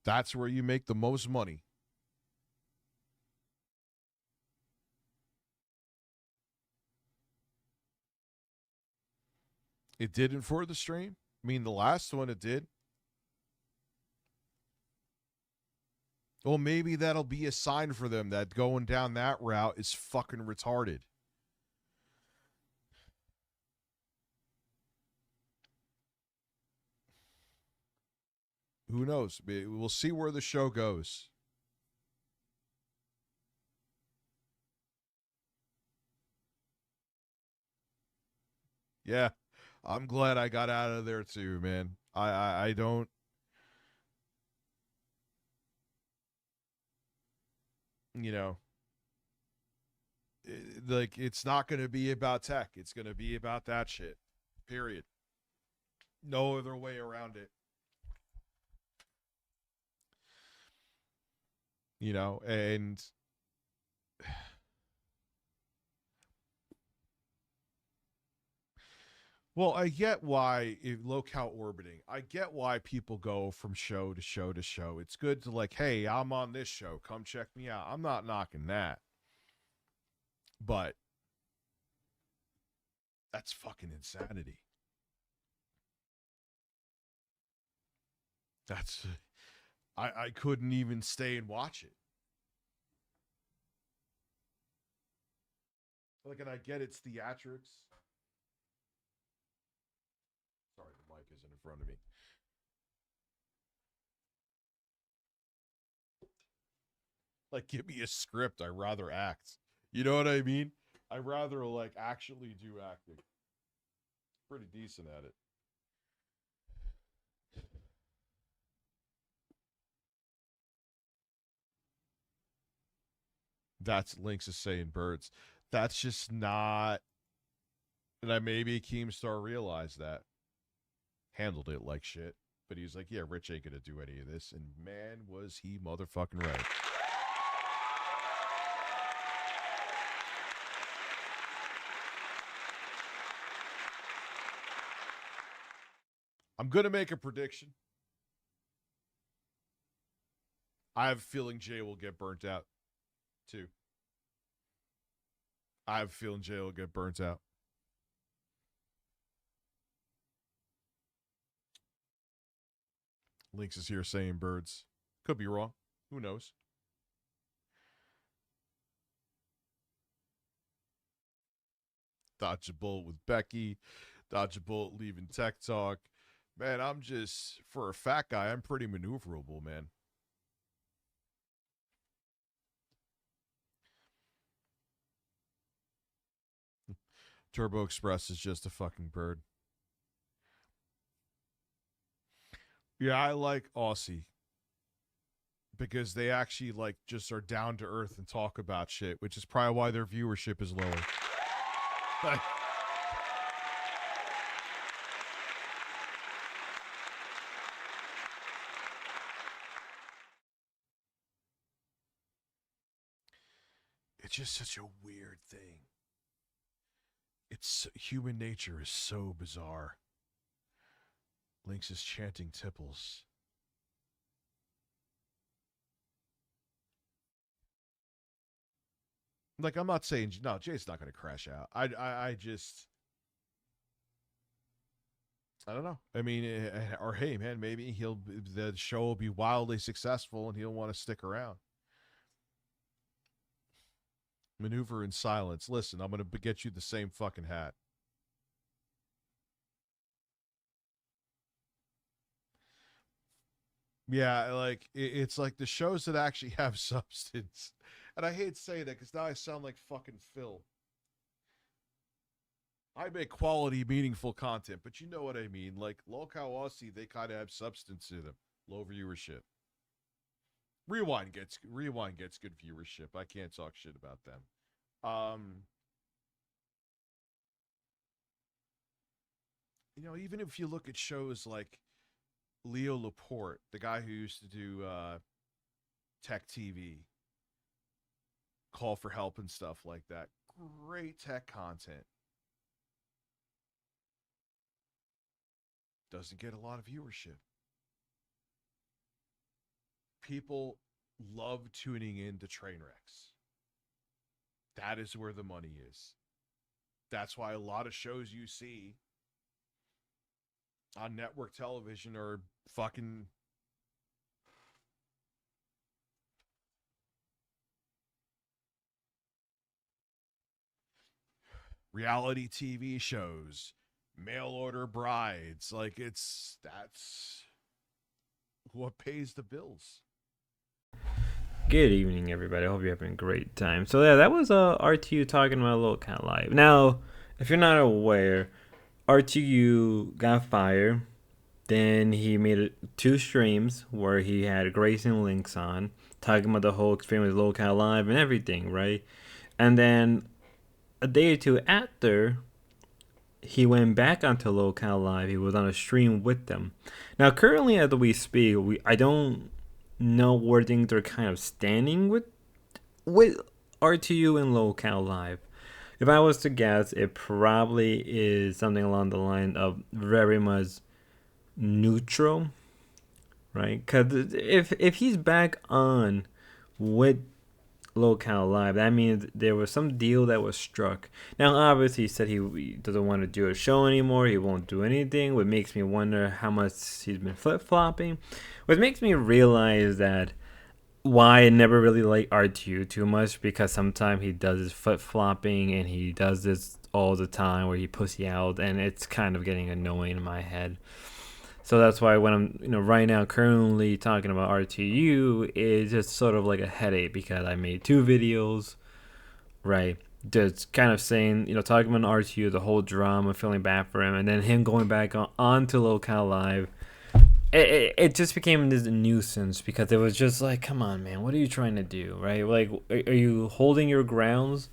That's where you make the most money. It didn't for the stream. I mean, the last one it did. Well, maybe that'll be a sign for them that going down that route is fucking retarded. Who knows? We'll see where the show goes. Yeah, I'm glad I got out of there too, man. I don't. You know, like it's not going to be about tech. It's going to be about that shit. Period. No other way around it. You know, and well, I get why locale orbiting. I get why people go from show to show to show. It's good to like, hey, I'm on this show. Come check me out. I'm not knocking that. But that's fucking insanity. That's I couldn't even stay and watch it. Like, and I get it's theatrics. Sorry, the mic isn't in front of me. Like, give me a script. I rather act. You know what I mean? I rather like actually do acting. Pretty decent at it. That's Lynx is saying birds. That's just not. And I maybe Keemstar realized that, handled it like shit. But he was like, "Yeah, Rich ain't gonna do any of this." And man, was he motherfucking right. I'm gonna make a prediction. I have a feeling Jay will get burnt out, too. I have a feeling Jay will get burnt out. Lynx is here saying birds. Could be wrong. Who knows? Dodge a bullet with Becky. Dodge a bullet leaving Tech Talk. Man, I'm just, for a fat guy, I'm pretty maneuverable, man. Turbo Express is just a fucking bird. Yeah, I like Aussie because they actually like just are down to earth and talk about shit, which is probably why their viewership is lower. It's just such a weird thing. It's human nature is so bizarre. Lynx is chanting tipples. Like I'm not saying no, Jay's not going to crash out. I just I don't know. I mean, or hey, man, maybe the show will be wildly successful and he'll want to stick around. Maneuver in silence. Listen, I'm going to get you the same fucking hat. Yeah, like it's like the shows that actually have substance. And I hate saying that because now I sound like fucking Phil. I make quality, meaningful content, but you know what I mean. Like Lolcow Aussie, they kind of have substance to them. Low viewership. Rewind gets good viewership. I can't talk shit about them. Um, even if you look at shows like Leo Laporte, the guy who used to do tech TV, call for help and stuff like that. Great tech content. Doesn't get a lot of viewership. people love tuning in to train wrecks. That is where the money is. That's why a lot of shows you see on network television are fucking reality TV shows, mail order brides. Like that's what pays the bills. Good evening, everybody. I hope you're having a great time. So yeah, that was RTU talking about lolcowlive. Now, if you're not aware, RTU got fired. Then he made 2 streams where he had Grace and Links on, talking about the whole experience with lolcowlive and everything, right? And then a day or two after, he went back onto lolcowlive. He was on a stream with them. Now, currently, as we speak, I don't know where things are kind of standing with RTU and lolcowlive. If I was to guess, it probably is something along the line of very much neutral, right? Because if he's back on with lolcowlive, that means there was some deal that was struck. Now, obviously, he said he doesn't want to do a show anymore. He won't do anything, which makes me wonder how much he's been flip-flopping. Which makes me realize that why I never really liked RTU too much, because sometimes he does his flip-flopping and he does this all the time where he pussy out, and it's kind of getting annoying in my head. So that's why when I'm, right now currently talking about RTU, it's just sort of like a headache because I made 2 videos, right? Just kind of saying, talking about RTU, the whole drama, feeling bad for him, and then him going back on to lolcowlive. It just became this nuisance because it was just like, come on, man, what are you trying to do, right? Like, are you holding your grounds?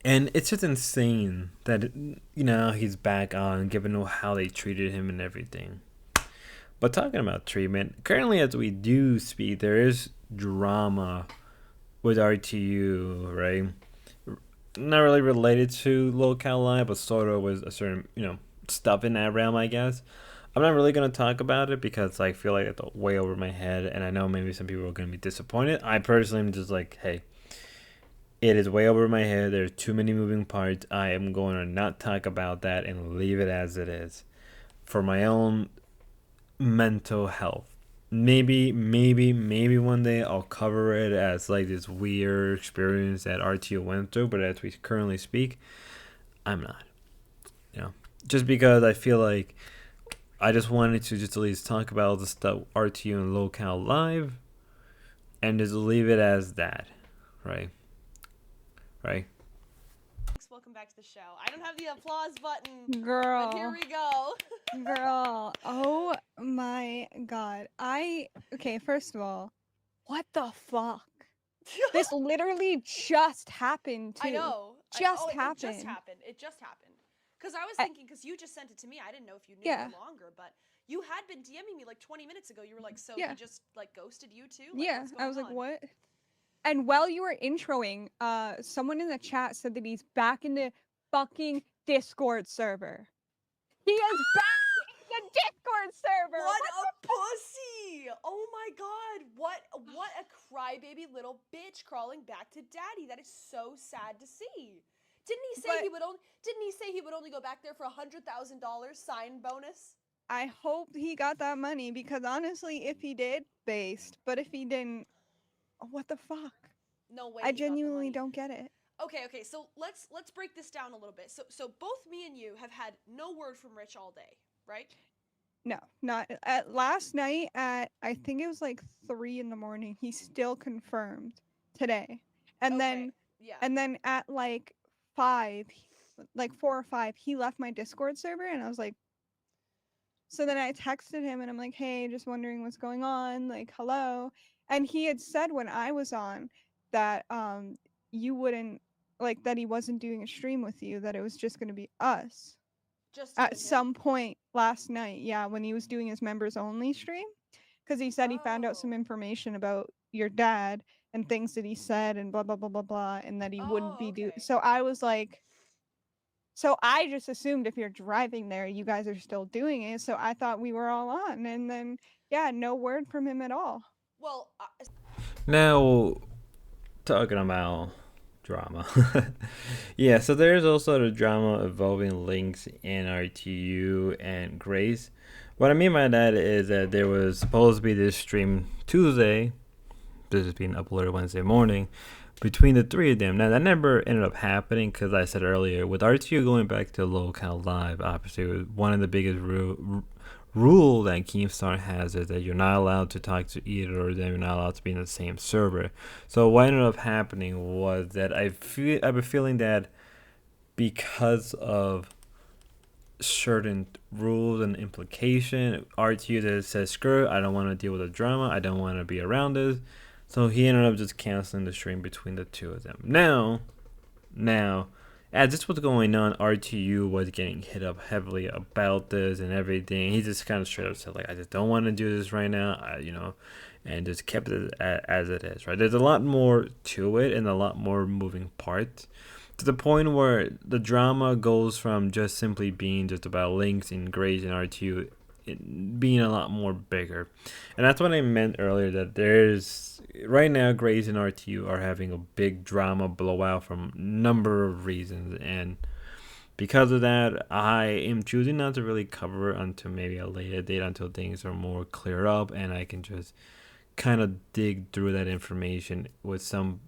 And it's just insane that, he's back on, given how they treated him and everything. But talking about treatment, currently as we do speak, there is drama with RTU, right? Not really related to lolcowlive, but sort of with a certain, stuff in that realm, I guess. I'm not really going to talk about it because I feel like it's way over my head, and I know maybe some people are going to be disappointed. I personally am just like, hey, it is way over my head. There's too many moving parts. I am going to not talk about that and leave it as it is for my own mental health. Maybe one day I'll cover it as like this weird experience that RTO went through, but as we currently speak, I'm not. Just because I feel like I just wanted to just at least talk about the stuff RTU and lolcowlive and just leave it as that, right? Right? Welcome back to the show. I don't have the applause button, Girl. but here we go. Girl. Oh my god. Okay, first of all, what the fuck? This literally just happened too. I know. It just happened. It just happened. Because I was thinking, because you just sent it to me, I didn't know if you knew for longer, but you had been DMing me like 20 minutes ago. You were like, so he just like ghosted you too? Like, yeah, I was like, what? And while you were introing, someone in the chat said that he's back in the fucking Discord server. He is back in the Discord server! What a pussy! Oh my god, what a crybaby little bitch crawling back to daddy. That is so sad to see. Didn't he say he would only go back there for $100,000 sign bonus? I hope he got that money because honestly, if he did, based. But if he didn't, what the fuck? No way. I genuinely don't get it. Okay. So let's break this down a little bit. So both me and you have had no word from Rich all day, right? No, not at last night at I think it was like 3 a.m. He still confirmed today, and then at like 5, like 4 or 5, he left my Discord server, and I was like. So then I texted him and I'm like, hey, just wondering what's going on, like, hello. And he had said when I was on that you wouldn't, like, that he wasn't doing a stream with you, that it was just going to be us. Just at some point last night, yeah, when he was doing his members only stream. Because he said he found out some information about your dad and things that he said and blah, blah, blah, blah, blah, and that he wouldn't be doing. So I was like, So I just assumed if you're driving there, you guys are still doing it. So I thought we were all on. And then, yeah, no word from him at all. Well, Now, talking about drama. Yeah, so there's also the drama involving Lynx and RTU and Grace. What I mean by that is that there was supposed to be this stream Tuesday. This is being uploaded Wednesday morning between the three of them. Now, that never ended up happening because I said earlier, with RTU going back to lolcowlive, obviously, it was one of the biggest rule that Keemstar has is that you're not allowed to talk to either of them. You're not allowed to be in the same server. So what ended up happening was that I've been feeling that because of certain rules and implication, RTU that says, screw it, I don't want to deal with the drama. I don't want to be around this. So he ended up just canceling the stream between the two of them. Now, as this was going on, RTU was getting hit up heavily about this and everything. He just kind of straight up said, like, I just don't want to do this right now, and just kept it as it is, right? There's a lot more to it and a lot more moving parts to the point where the drama goes from just simply being just about Lynx and Grace and RTU being a lot more bigger. And that's what I meant earlier, that there's right now Grace and RTU are having a big drama blowout from a number of reasons, and because of that I am choosing not to really cover it until maybe a later date, until things are more cleared up and I can just kind of dig through that information with some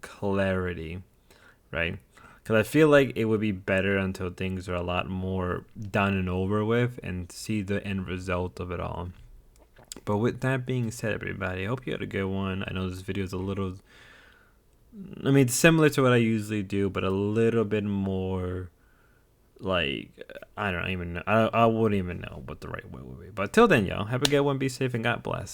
clarity, right? Because I feel like it would be better until things are a lot more done and over with and see the end result of it all. But with that being said, everybody, I hope you had a good one. I know this video is a little, similar to what I usually do, but a little bit more, like, I don't even know. I wouldn't even know what the right way would be. But till then, y'all, have a good one. Be safe and God bless.